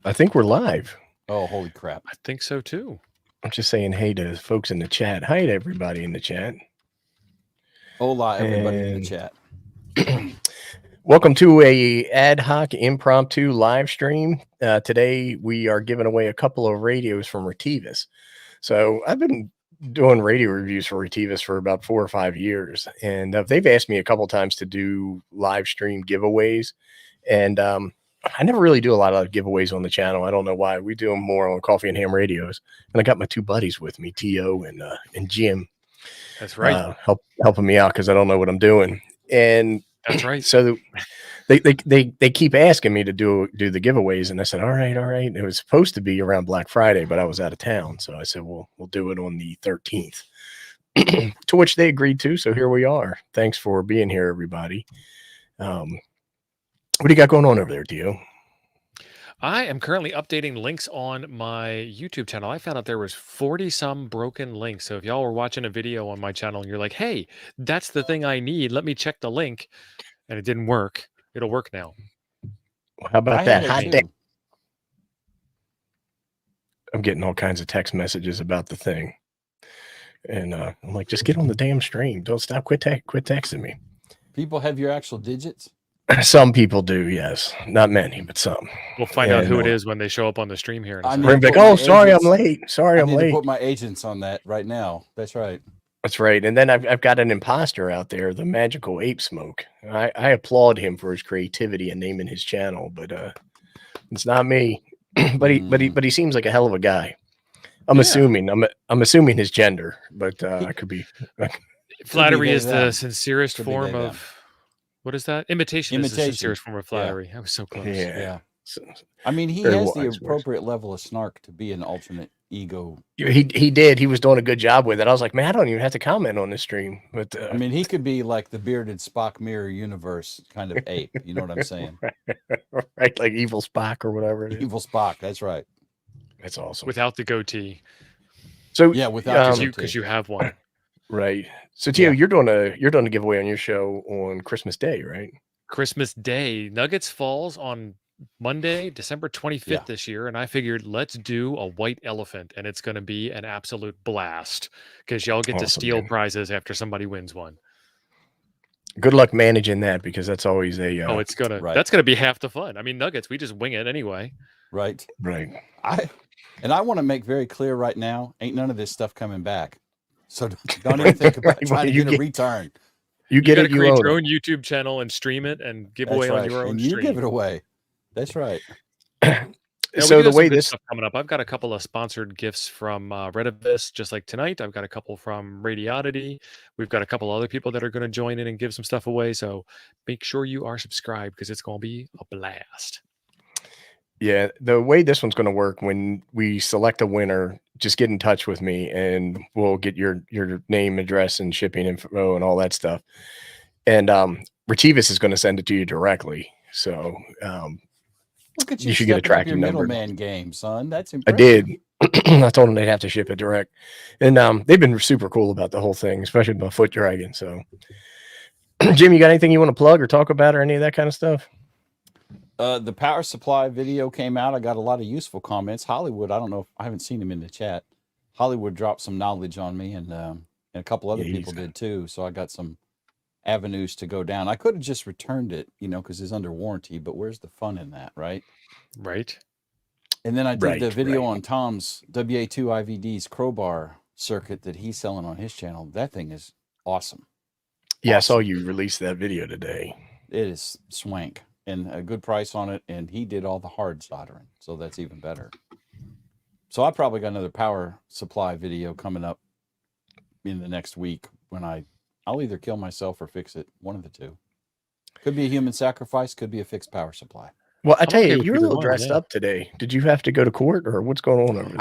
I think we're live. Oh, holy crap. I think so too. I'm just saying hey to folks in the chat. Hi to everybody in the chat. Hola, everybody in the chat. Welcome to a ad hoc impromptu live stream. Today we are giving away a couple of radios from Retevis. So I've been doing radio reviews for Retevis for about 4 or 5 years, and they've asked me a couple times to do live stream giveaways, and I never really do a lot of giveaways on the channel. I don't know why. We do them more on Coffee and Ham radios, and I got my two buddies with me, T.O. and Jim. That's right. Helping me out because I don't know what I'm doing. And that's right. So they keep asking me to do the giveaways, and I said, all right. It was supposed to be around Black Friday, but I was out of town, so I said, well, we'll do it on the 13th. To which they agreed to. So here we are. Thanks for being here, everybody. What do you got going on over there, Dio? I am currently updating links on my YouTube channel. I found out there was 40 some broken links. So if y'all were watching a video on my channel and you're like, hey, that's the thing I need, let me check the link, and it didn't work, it'll work now. How about that hot day? I'm getting all kinds of text messages about the thing. And I'm like, just get on the damn stream. Don't stop. Quit texting me. People have your actual digits? Some people do, yes. Not many, but some. We'll find out who it is when they show up on the stream here. Like, oh, sorry, I'm late. Sorry, I'm late. To put my agents on that right now. That's right. That's right. And then I've got an imposter out there, the Magical Ape Smoke. I applaud him for his creativity and naming his channel, but it's not me. but he seems like a hell of a guy. I'm assuming his gender, but I could be. Flattery is the sincerest form of. What is that? Imitation is the sincerest form of flattery. Yeah. I was so close. Yeah. I mean, he has the appropriate level of snark to be an alternate ego. He did. He was doing a good job with it. I was like, man, I don't even have to comment on this stream. But I mean, he could be like the bearded Spock Mirror Universe kind of ape. You know what I'm saying? Right, like Evil Spock or whatever it is. Evil Spock. That's right. That's awesome. Without the goatee. So yeah, without because you have one. Right. So Tio, you're doing a giveaway on your show on Christmas Day, right? Christmas Day. Nuggets falls on Monday, December 25th this year, and I figured let's do a white elephant, and it's going to be an absolute blast because y'all get to steal prizes after somebody wins one. Good luck managing that because that's always a that's gonna be half the fun. I mean, Nuggets, we just wing it anyway. Right. I want to make very clear right now, ain't none of this stuff coming back. So don't even think about trying to get a return. You get to it. Create your own YouTube channel and stream it and give away on your own. And you give it away. That's right. So the way this stuff coming up, I've got a couple of sponsored gifts from Retevis, just like tonight. I've got a couple from Radiodity. We've got a couple other people that are going to join in and give some stuff away. So make sure you are subscribed because it's going to be a blast. Yeah, the way this one's going to work, when we select a winner, just get in touch with me and we'll get your name, address, and shipping info and all that stuff. And Retevis is going to send it to you directly. So look at you should get a tracking number. Middleman game, son. That's impressive. I did. I told them they'd have to ship it direct. And they've been super cool about the whole thing, especially my Foot Dragon. So, Jim, you got anything you want to plug or talk about or any of that kind of stuff? The power supply video came out. I got a lot of useful comments. Hollywood, I don't know, I haven't seen him in the chat. Hollywood dropped some knowledge on me, and a couple other people did too. So I got some avenues to go down. I could have just returned it, because it's under warranty, but where's the fun in that, right? Right. And then I did the video on Tom's WA2 IVD's crowbar circuit that he's selling on his channel. That thing is awesome. Yeah, I saw you release that video today. It is swank. And a good price on it, and he did all the hard soldering, so that's even better. So I probably got another power supply video coming up in the next week when I'll either kill myself or fix it, one of the two. Could be a human sacrifice, could be a fixed power supply. Well, I tell you, you're a little dressed up today. Did you have to go to court, or what's going on over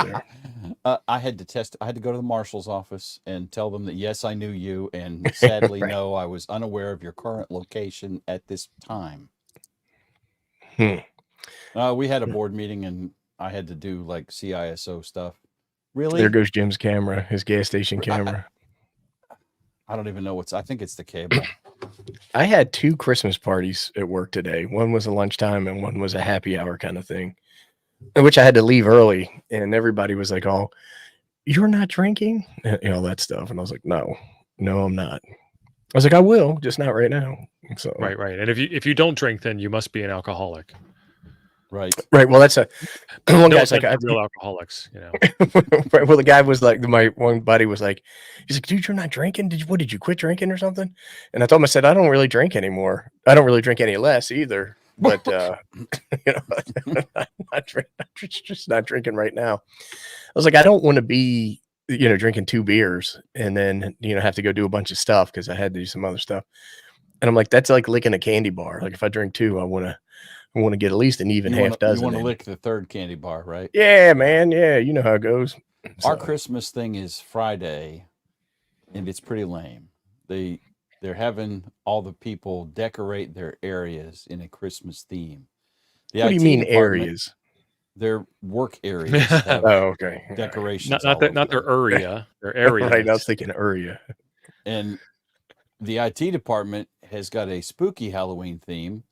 there? I had to go to the marshal's office and tell them that yes, I knew you, and sadly, no, I was unaware of your current location at this time. We had a board meeting and I had to do like CISO stuff. Really? There goes Jim's camera, his gas station camera. I don't even know I think it's the cable. I had 2 Christmas parties at work today. One was a lunchtime and one was a happy hour kind of thing. which I had to leave early, and everybody was like, "Oh, you're not drinking," and all that stuff, and I was like, "No, I'm not." I was like, "I will, just not right now." So Right, right. And if you don't drink, then you must be an alcoholic. Right. right, well, that's a one No guy's like, offense I, to real alcoholics, you know. right, well, the guy was like, my one buddy was like, he's like, "Dude, you're not drinking? Did you quit drinking or something?" And I told him, I said, "I don't really drink anymore. I don't really drink any less either, but you know, just not drinking right now." I was like, I don't want to be, drinking 2 beers and then, have to go do a bunch of stuff because I had to do some other stuff. And I'm like, that's like licking a candy bar. Like if I drink 2, I want to get at least an even half You dozen. want to in. lick the third candy bar, right? Yeah, man. Yeah, you know how it goes. Our So, Christmas thing is Friday, and it's pretty lame. They're having all the people decorate their areas in a Christmas theme. The what do you IT mean department, areas? their work areas have Oh, okay. decorations not all over their them. area, their area. Right. I was thinking area. And the IT department has got a spooky Halloween theme,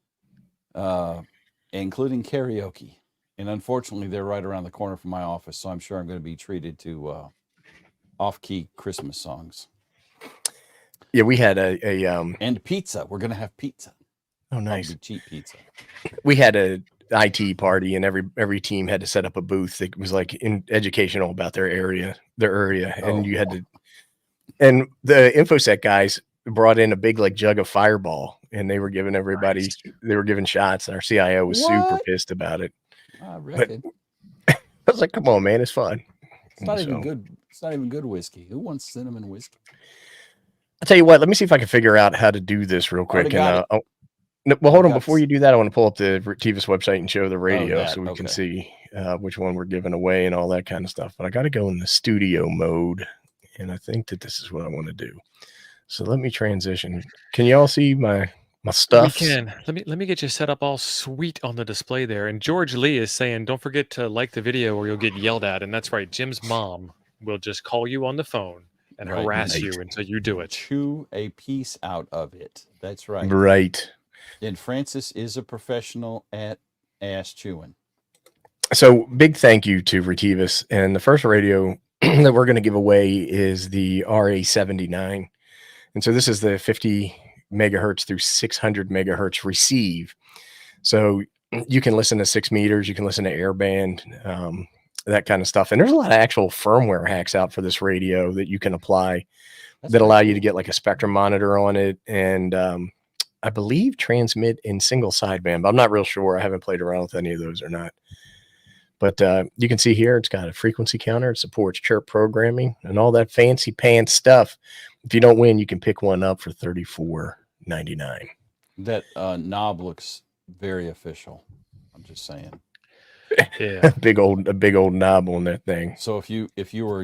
including karaoke. And unfortunately, they're right around the corner from my office, so I'm sure I'm going to be treated to off-key Christmas songs. Yeah, we had a And pizza. We're going to have pizza. oh, nice. Probably cheap pizza. We had a IT party, and every team had to set up a booth that was like educational about their area, and you had to. And the InfoSec guys brought in a big like jug of Fireball, and they were giving everybody. Nice. They were giving shots, and our CIO was super What? pissed about it. I reckon. I was like, "Come on, man, it's fun." It's not even good. It's not even good whiskey. Who wants cinnamon whiskey? I'll tell you what. Let me see if I can figure out how to do this real quick. Got it. Well, hold on. Before you do that, I want to pull up the Retevis website and show the radio that, so we okay. can see which one we're giving away and all that kind of stuff. But I got to go in the studio mode, and I think that this is what I want to do. So let me transition. Can you all see my stuff? We can. Let me get you set up all sweet on the display there. And George Lee is saying, don't forget to like the video or you'll get yelled at. And that's right. Jim's mom will just call you on the phone and Right. harass you until you do it. Chew a piece out of it. That's right. Right. And Francis is a professional at ass chewing. So big thank you to Retevis. And the first radio that we're going to give away is the RA79. And so this is the 50 megahertz through 600 megahertz receive. So you can listen to 6 meters, you can listen to airband, that kind of stuff. And there's a lot of actual firmware hacks out for this radio that you can apply that allow you to get like a spectrum monitor on it. And I believe transmit in single sideband, but I'm not real sure. I haven't played around with any of those or not. But you can see here, it's got a frequency counter. It supports chirp programming and all that fancy pants stuff. If you don't win, you can pick one up for $34.99. That knob looks very official. I'm just saying. Yeah. a big old knob on that thing. So if you were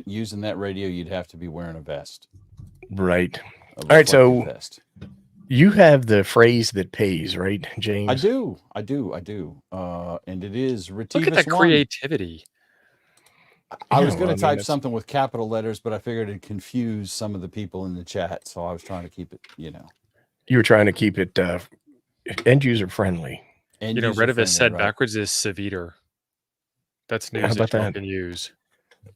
using that radio, you'd have to be wearing a vest. Right. A All right. So vest. you have the phrase that pays, right, James? I do. And it is Retevis. Look at that creativity. I was going to type something with capital letters, but I figured it'd confuse some of the people in the chat. So I was trying to keep it, You were trying to keep it end user friendly. Retevis said backwards is Severe. That's news that you can use.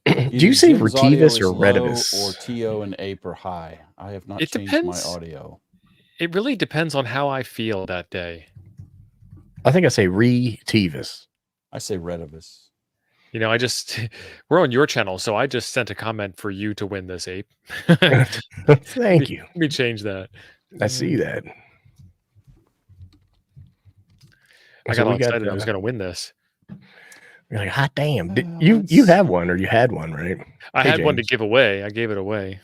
Do you say Retevis or Retevis? Or TO and APE or high? I have not changed my audio. It really depends on how I feel that day. I think I say Retevis. I say Retevis. We're on your channel, so I just sent a comment for you to win this, Ape. Thank you. Let me change that. I see that. I got all excited. I was going to win this. You're like, hot damn. You have one, or you had one, right? I had one to give away. I gave it away.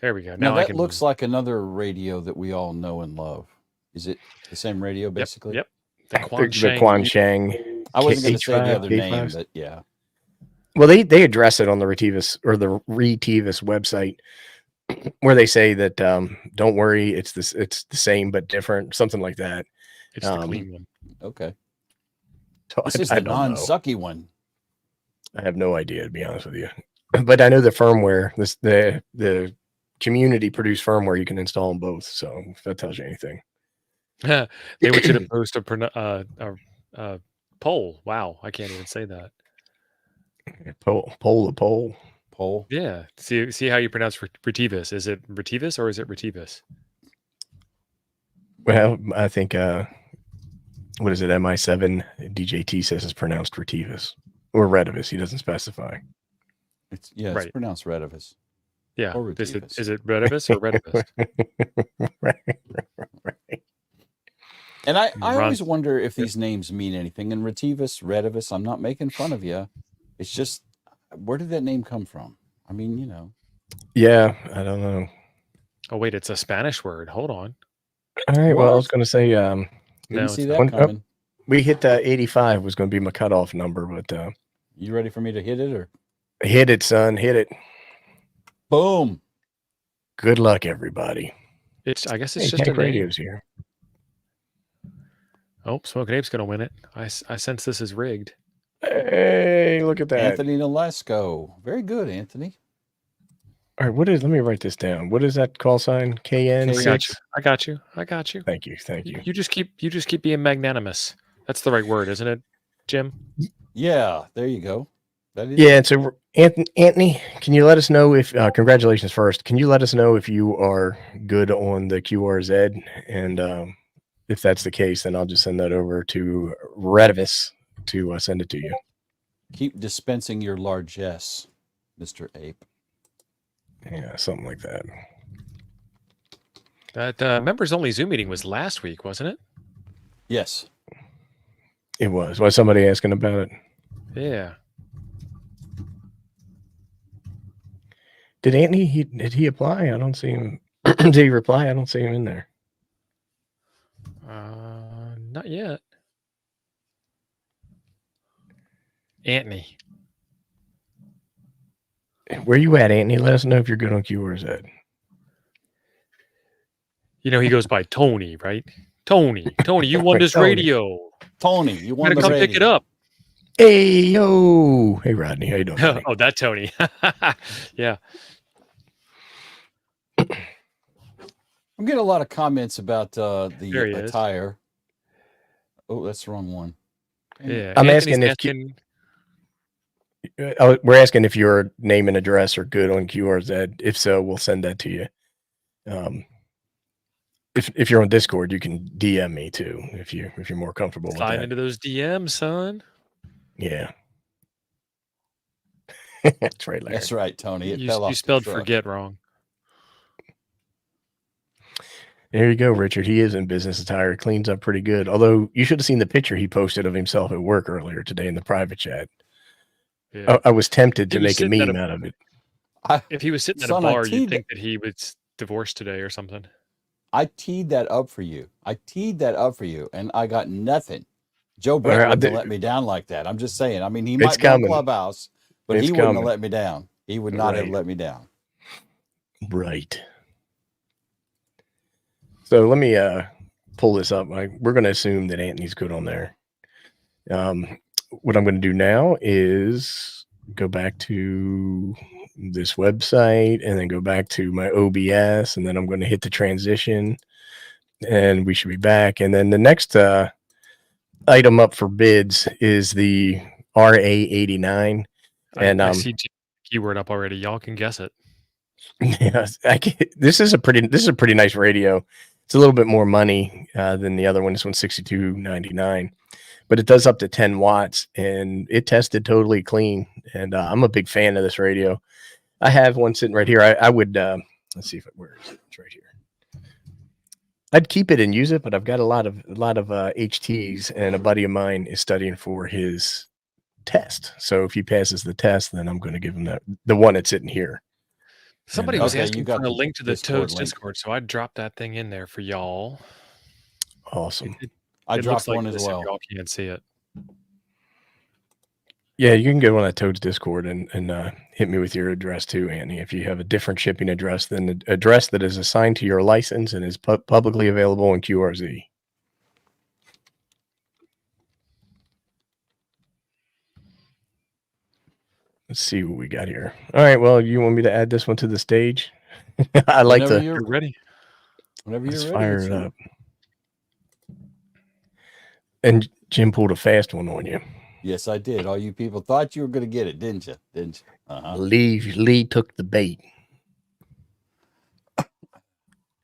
There we go. Now that looks like another radio that we all know and love. Is it the same radio, basically? Yep. The Quansheng. I wasn't going to say the other name, but yeah. Well, they address it on the Retevis or the Retevis website, where they say that don't worry, it's the same but different, something like that. It's the clean one. Okay. So this is the non-sucky one. I have no idea, to be honest with you, but I know the firmware, the community produced firmware, you can install them both. So if that tells you anything. They want you to post Pole. Wow, I can't even say that. Pole. Poll. Yeah. See how you pronounce Retevis. Is it Retevis or is it Retevis? Well, I think what is it? MI7 DJT says it's pronounced Retevis or Retevis. He doesn't specify. It's Right. pronounced Retevis. Yeah. Or Is Retevis. it Retevis or Retevis? Right. And I Ron- always wonder if these names mean anything. And Retevis, Retevis, I'm not making fun of you. It's just, where did that name come from? I mean, you know. Yeah, I don't know. Oh wait, it's a Spanish word. Hold on. All right. Well, I was What? going to say Didn't No, see it's that not. coming. We hit 85 was going to be my cutoff number, but You ready for me to hit it or? hit it, son. Hit it. Boom. Good luck, everybody. I guess it's Hey, just a Tank name. Radio's here. Oh, Smoking Ape's gonna win it. I sense this is rigged. Hey, look at that. Anthony Nolasco. Very good, Anthony. All right, let me write this down. What is that call sign? KN6? I got you. Thank you. You just keep being magnanimous. That's the right word, isn't it, Jim? Yeah, there you go. That is Yeah, so Anthony, can you let us know if congratulations first. Can you let us know if you are good on the QRZ? And if that's the case, then I'll just send that over to Retevis to send it to you. Keep dispensing your largesse, Mr. Ape. Yeah, something like that. That members only Zoom meeting was last week, wasn't it? Yes. It was. Was somebody asking about it? Yeah. Did Anthony, did he apply? I don't see him. Did he reply? I don't see him in there. Not yet. Anthony. Where you at, Anthony? Let us know if you're good on QRZ. You know he goes by Tony, right? Tony, you won this Tony. radio. Tony, you won Gotta the come radio. pick it up. Hey, yo. Hey, Rodney. How you doing, buddy? Oh, that Tony. Yeah. I'm getting a lot of comments about the There he is. attire. Oh, that's the wrong one. Yeah. I'm Anthony's asking we're asking if your name and address are good on QRZ. If so, we'll send that to you. If you're on Discord, you can DM me too if you're more comfortable with slide that. into those DMs, son. Yeah. That's right, Larry. That's right, Tony. It You fell off the spelled truck. forget wrong. There you go, Richard. He is in business attire. Cleans up pretty good. Although you should have seen the picture he posted of himself at work earlier today in the private chat. Yeah. I was tempted to He was make a sitting at meme out of it. If he was sitting at a Son, I bar, you'd teed think that he was divorced today or something. I teed that up for you. And I got nothing. Joe All Brett right, wouldn't have let me down like that. I'm just saying. I mean, he It's might be on coming. Clubhouse, but It's he wouldn't coming. have let me down. He would not have Right. let me down. Right. So let me pull this up. We're going to assume that Anthony's good on there. What I'm going to do now is go back to this website and then go back to my OBS, and then I'm going to hit the transition and we should be back. And then the next item up for bids is the RA89. And I see keyword up already. Y'all can guess it. yeah, this is a pretty nice radio. It's a little bit more money than the other one. This one's $62.99, but it does up to 10 watts and it tested totally clean. And I'm a big fan of this radio. I have one sitting right here. I would let's see where is it? It's right here. I'd keep it and use it, but I've got a lot of HTs, and a buddy of mine is studying for his test. So if he passes the test, then I'm going to give him the one that's sitting here. Somebody And, was okay, you asking got for a the link to the Discord Toads link. Discord, so I dropped that thing in there for y'all. Awesome. I It dropped looks like one as this if well. y'all can't see it. Yeah, you can go on that Toads Discord and hit me with your address too, Andy. If you have a different shipping address than the address that is assigned to your license and is publicly available in QRZ. Let's see what we got here. All right, well, you want me to add this one to the stage? I like Whenever to. You're ready. Whenever Let's you're ready. fire it's it you. up. And Jim pulled a fast one on you. Yes, I did. All you people thought you were going to get it, didn't you? Didn't you? Lee took the bait.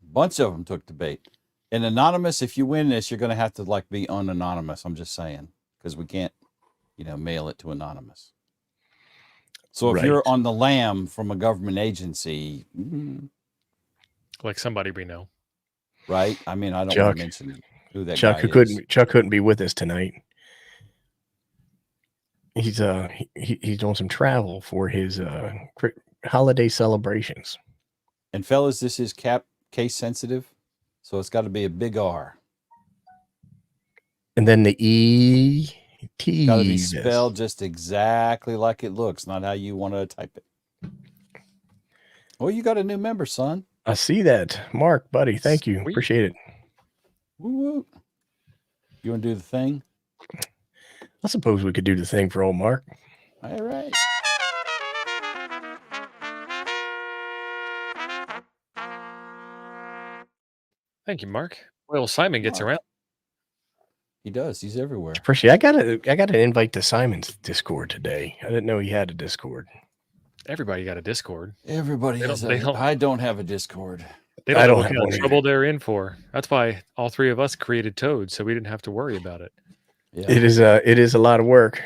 Bunch of them took the bait. And anonymous, if you win this, you're going to have to like be unanonymous. I'm just saying, because we can't, mail it to anonymous. So if you're on the lam from a government agency, like somebody we know, right? I mean, I don't want to mention who that Chuck, guy is. Chuck couldn't be with us tonight. He's doing some travel for his holiday celebrations. And fellas, this is case sensitive, so it's got to be a big R. And then the E T got to be spelled just exactly like it looks, not how you want to type it. Well, you got a new member, son. I see that, Mark, buddy. Thank you, appreciate it. Woo-woo. You want to do the thing? I suppose we could do the thing for old Mark. All right. Thank you, Mark. Well, Simon gets around. He does. He's everywhere. Appreciate. I got an invite to Simon's Discord today. I didn't know he had a Discord. Everybody got a Discord. Everybody has. I don't have a Discord. They don't know what kind of trouble they're in for. That's why all three of us created Toad, so we didn't have to worry about it. Yeah. It is a lot of work.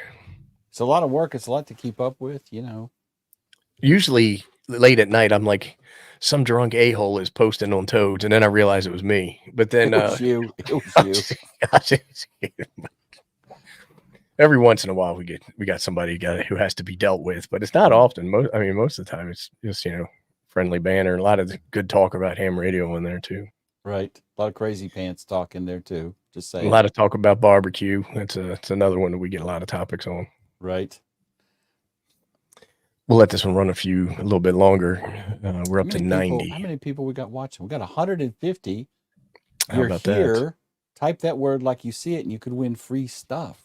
It's a lot of work. It's a lot to keep up with, Usually late at night, I'm like, some drunk a-hole is posting on Toads, and then I realize it was me. But then it was you. Every once in a while we got somebody who has to be dealt with, but it's not often. Most of the time it's just friendly banter. A lot of good talk about ham radio in there too. Right, a lot of crazy pants talk in there too. Just saying. A lot of talk about barbecue. It's another one that we get a lot of topics on. Right. We'll let this one run a little bit longer. We're up to 90. How many people we got watching? We got 150. How about that? Type that word like you see it, and you could win free stuff.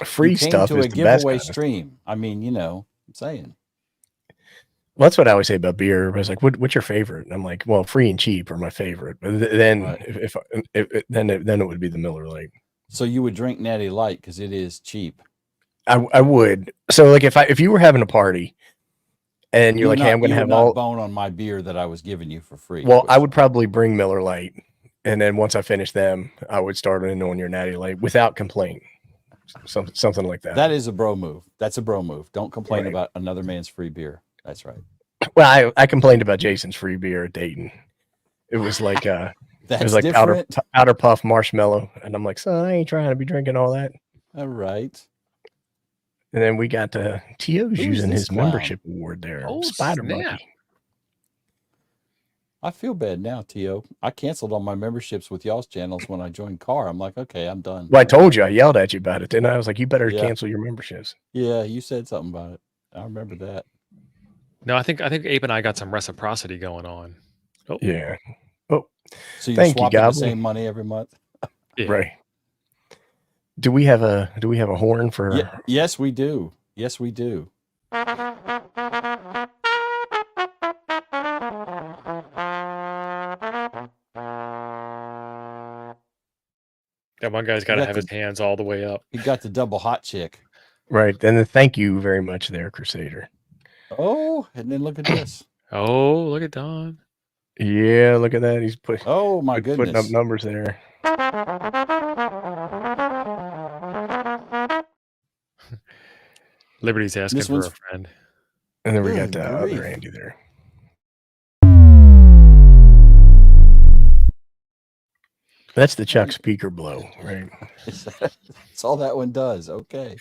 Free stuff to is a the giveaway best stream. I mean, I'm saying. Well, that's what I always say about beer. I was like, "What's your favorite?" And I'm like, "Well, free and cheap are my favorite." But then, then it would be the Miller Lite. So you would drink Natty Light because it is cheap. I would. So like if you were having a party, and you're like, "Hey, I'm going to have all bone on my beer that I was giving you for free." Well, I would probably bring Miller Lite, and then once I finish them, I would start in on your Natty Light without complaint. Something like that. That is a bro move. That's a bro move. Don't complain about another man's free beer. That's right. Well, I complained about Jason's free beer at Dayton. It was like powder puff marshmallow, and I'm like, son, I ain't trying to be drinking all that. All right. And then we got T.O.'s using his membership award there. Oh, Spider snap. Monkey. I feel bad now, T.O. I canceled all my memberships with y'all's channels when I joined CAR. I'm like, okay, I'm done. Well, I told you, I yelled at you about it. Then I was like, you better cancel your memberships. Yeah, you said something about it. I remember that. No, I think Abe and I got some reciprocity going on. Oh. Yeah. Oh, so you're swapping the same money every month? Yeah. Right. Do we have a horn for? Yeah, yes, we do. Yes, we do. That one guy's got to have his hands all the way up. He got the double hot chick. Right. And thank you very much there, Crusader. Oh, and then look at this. Oh, look at Don. Yeah, look at that. He's oh my goodness, putting up numbers there. Liberty's asking for a friend. And then we got the other Andy there. That's the Chuck speaker blow, right? That's all that one does. Okay.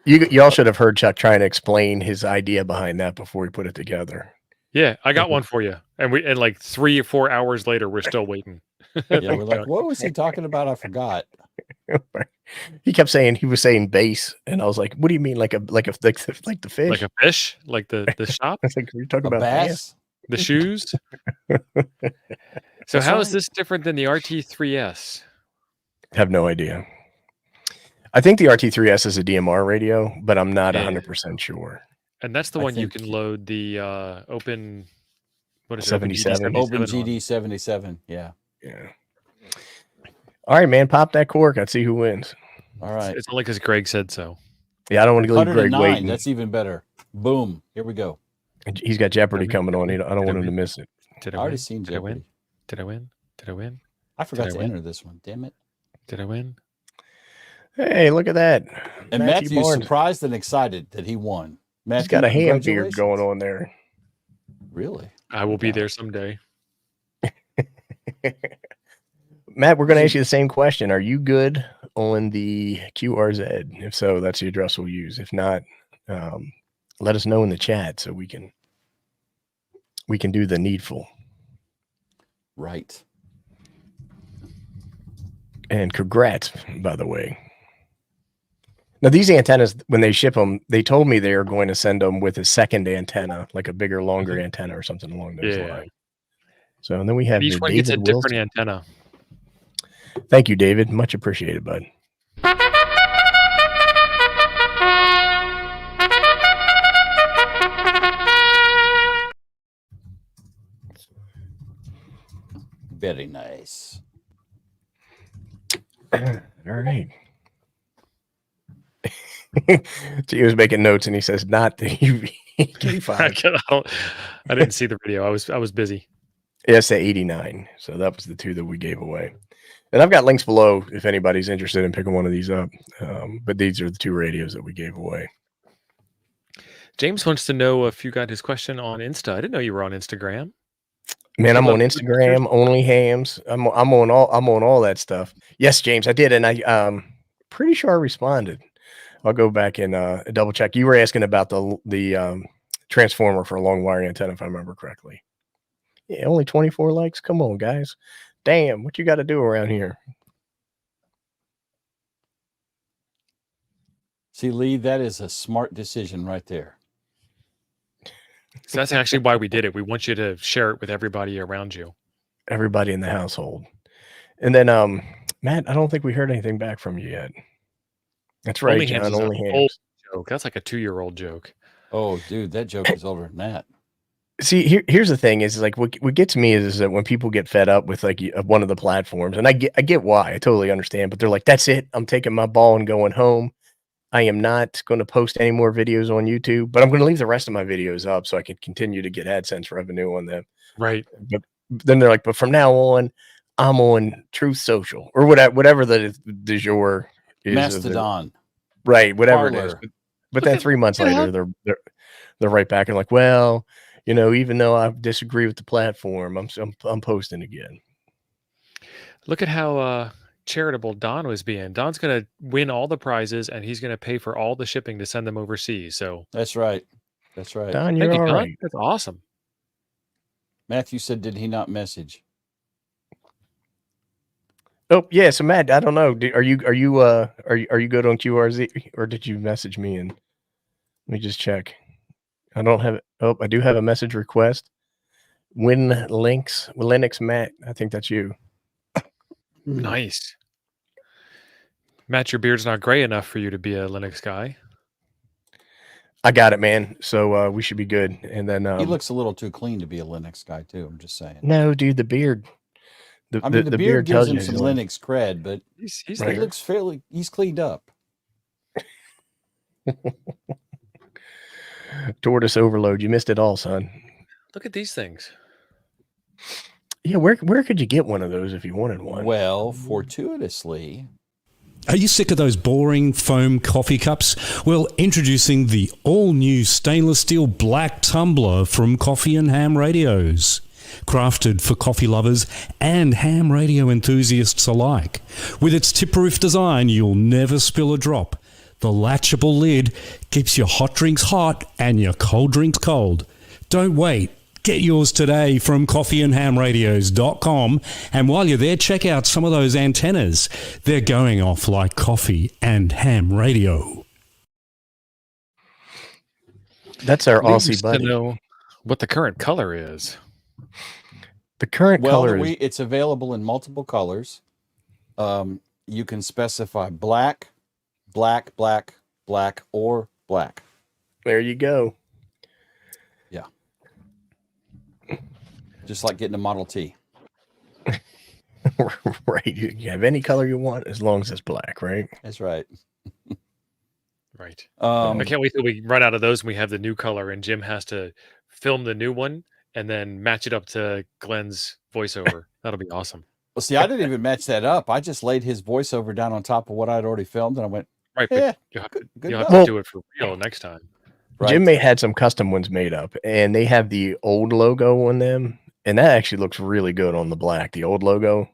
Y'all should have heard Chuck trying to explain his idea behind that before he put it together. Yeah, I got one for you. And like 3 or 4 hours later, we're still waiting. Yeah, we're like, what was he talking about? I forgot. He kept saying he was saying base, and I was like, "What do you mean, like the fish? Like a fish? Like the shop? I was like, you're talking about bass? The shoes?" So how is this different than the RT3S? Have no idea. I think the RT3S is a DMR radio, but I'm not 100% sure. And that's the one you can load the open. What is it? 77. Open GD 77. Yeah. Yeah. All right, man. Pop that cork. I'd see who wins. All right. It's only because Greg said so. Yeah, I don't want to leave Greg 109. waiting. That's even better. Boom. Here we go. He's got Jeopardy Did I coming on. win? I don't Did I want him to win? miss it. Did I I already win? seen Did I win? Jeopardy. Did I win? Did I win? I forgot I to win? enter this one. Damn it. Did I win? Hey, look at that. And Matthew Matthew's Barnes. surprised and excited that he won. Matthew, He's got a ham beard congratulations. going on there. Really? I will be Wow. there someday. Matt, we're going to ask you the same question. Are you good on the QRZ? If so, that's the address we'll use. If not, let us know in the chat so we can do the needful. Right. And congrats, by the way. Now, these antennas, when they ship them, they told me they are going to send them with a second antenna, like a bigger, longer antenna or something along those lines. So, and then we have Each the one gets a David different Wilson. antenna. Thank you, David. Much appreciated, bud. Very nice. All right. So he was making notes and he says, not the UV5. I didn't see the video. I was busy. Yes, the 89. So that was the two that we gave away. And I've got links below if anybody's interested in picking one of these up. But these are the two radios that we gave away. James wants to know if you got his question on Insta. I didn't know you were on Instagram. Man, I'm on Instagram, only hams. I'm on all that stuff. Yes, James, I did, and I pretty sure I responded. I'll go back and double check. You were asking about the transformer for a long wire antenna, if I remember correctly. Yeah, only 24 likes. Come on, guys. Damn, what you got to do around here? See, Lee, that is a smart decision right there. So that's actually why we did it. We want you to share it with everybody around you. Everybody in the household. And then, Matt, I don't think we heard anything back from you yet. That's right, Only John. Hams is Only an Hams. old joke. That's like a 2-year-old joke. Oh, dude, that joke is older than that. See, here's the thing is like what gets me is that when people get fed up with like one of the platforms, and I get why, I totally understand, but they're like, that's it. I'm taking my ball and going home. I am not going to post any more videos on YouTube, but I'm going to leave the rest of my videos up so I can continue to get AdSense revenue on them. Right. But then they're like, but from now on, I'm on Truth Social or whatever the du jour is. Mastodon. Right, whatever Parler. it is. But then 3 months later, they're right back and like, well, even though I disagree with the platform, I'm posting again. Look at how charitable Don was being. Don's going to win all the prizes, and he's going to pay for all the shipping to send them overseas. So that's right. That's right. Don, you're all right. That's awesome. Matthew said, did he not message? Oh yeah, so Matt, I don't know. Are you good on QRZ, or did you message me? And let me just check. I don't have it. Oh, I do have a message request. Linux Matt. I think that's you. Nice. Matt, your beard's not gray enough for you to be a Linux guy. I got it, man. So we should be good. And then he looks a little too clean to be a Linux guy too. I'm just saying. No, dude, the beard. The beard gives him some Linux cred, but he looks he's cleaned up. Tortoise overload. You missed it all, son. Look at these things. Yeah, where could you get one of those if you wanted one? Well, fortuitously. Are you sick of those boring foam coffee cups? Well, introducing the all-new stainless steel black tumbler from Coffee and Ham Radios. Crafted for coffee lovers and ham radio enthusiasts alike. With its tip-proof design, you'll never spill a drop. The latchable lid keeps your hot drinks hot and your cold drinks cold. Don't wait. Get yours today from coffeeandhamradios.com. And while you're there, check out some of those antennas. They're going off like coffee and ham radio. That's our Aussie buddy. To know what the current color is. The current color is... it's available in multiple colors. You can specify black, black, black, black, or black. There you go. Just like getting a Model T. Right. You have any color you want as long as it's black, right? That's right. Right. Um, I can't wait till we run out of those and we have the new color and Jim has to film the new one and then match it up to Glenn's voiceover. That'll be awesome. well, see, I didn't even match that up. I just laid his voiceover down on top of what I'd already filmed, and I went, Right, Yeah, but you'll have good you'll enough. have to do it for real next time. right. Jim may had some custom ones made up, and they have the old logo on them, and that actually looks really good on the black. The old logo.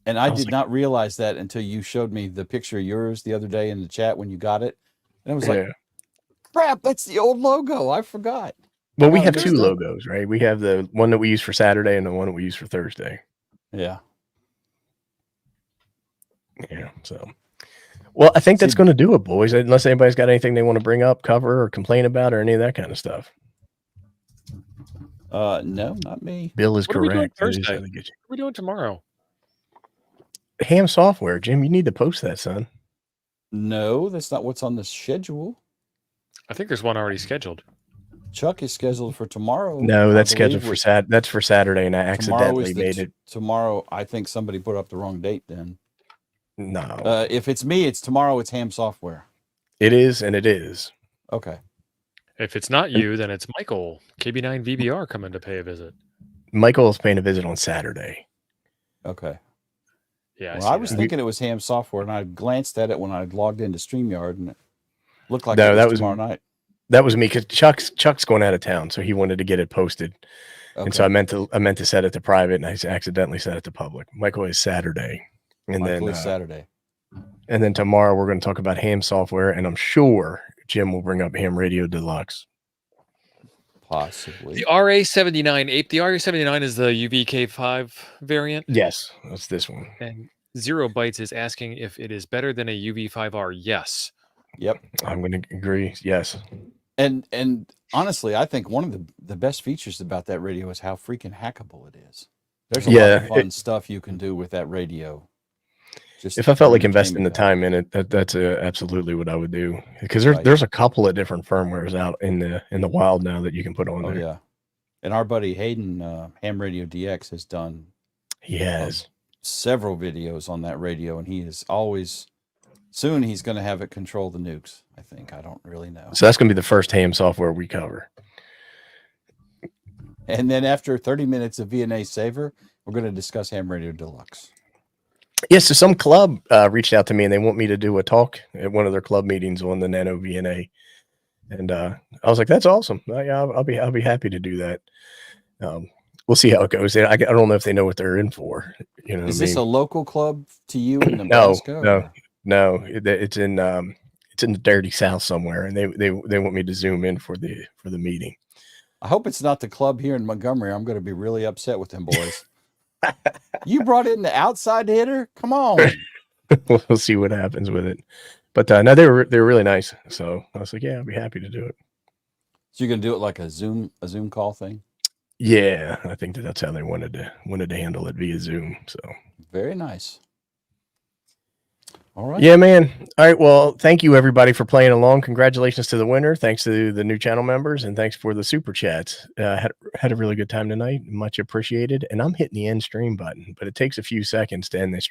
And I was did like- not realize that until you showed me the picture of yours the other day in the chat when you got it. And I was like, Yeah. crap, that's the old logo. I forgot. Well, we Oh, have there's two that. logos, right? We have the one that we use for Saturday and the one that we use for Thursday. Yeah. Yeah. So, well, I think that's See- going to do it, boys. Unless anybody's got anything they want to bring up, cover, or complain about, or any of that kind of stuff. No, not me. Bill is What are we doing correct. That is Thursday? how they get you. What are we doing tomorrow? Ham software, Jim. You need to post that, son. No, that's not what's on the schedule. I think there's one already scheduled. Chuck is scheduled for tomorrow. No, I that's believe scheduled for with- That's for Saturday, and I tomorrow accidentally is made it. Tomorrow, I think somebody put up the wrong date then. No, If it's me, it's tomorrow. It's Ham Software. it is, and it is. Okay. If it's not you, then it's Michael, KB9 VBR, coming to pay a visit. Michael is paying a visit on Saturday. Okay. Yeah, Well, I see was that. thinking it was Ham Software, and I glanced at it when I logged into StreamYard, and it looked like No, it that was was- tomorrow night. That was me because Chuck's going out of town, so he wanted to get it posted, and so I meant to set it to private, and I accidentally set it to public. Michael is Saturday, and Michael then is Saturday. and then tomorrow we're going to talk about Ham software, and I'm sure Jim will bring up Ham Radio Deluxe. Possibly. The RA79 ape. The RA79 is the UVK5 variant, Yes, that's this one. and 0 Bytes is asking if it is better than a UV5R. Yes. Yep. I'm going to agree. Yes. And honestly, I think one of the best features about that radio is how freaking hackable it is. There's a lot of fun stuff you can do with that radio. Just If I felt like for investing the entertainment time in it, that's absolutely what I would do. Because Right. there's a couple of different firmwares out in the wild now that you can put on value. Oh there. yeah. And our buddy Hayden, Ham Radio DX, has done He has. several videos on that radio, and he is always soon he's going to have it control the nukes. I think. I don't really know. So that's going to be the first Ham software we cover. And then after 30 minutes of VNA Saver, we're going to discuss Ham Radio Deluxe. Yes, so some club reached out to me and they want me to do a talk at one of their club meetings on the Nano VNA, and I was like, "That's awesome! Yeah, I'll be happy to do that." We'll see how it goes. I don't know if they know what they're in for. You know, Is what I this mean? a local club to you in No, Nebraska? no. or- No, it's in the dirty South somewhere, and they want me to zoom in for the meeting. I hope it's not the club here in Montgomery. I'm going to be really upset with them boys. You brought in the outside hitter? Come on. We'll see what happens with it. But no, they were really nice. So I was like, yeah, I'll be happy to do it. So you're going to do it like a Zoom call thing? Yeah, I think that's how they wanted to handle it via Zoom. So Very nice. All right. yeah, man. All right. Well, thank you everybody for playing along. Congratulations to the winner. Thanks to the new channel members, and thanks for the super chats. Had a really good time tonight. Much appreciated. And I'm hitting the end stream button, but it takes a few seconds to end this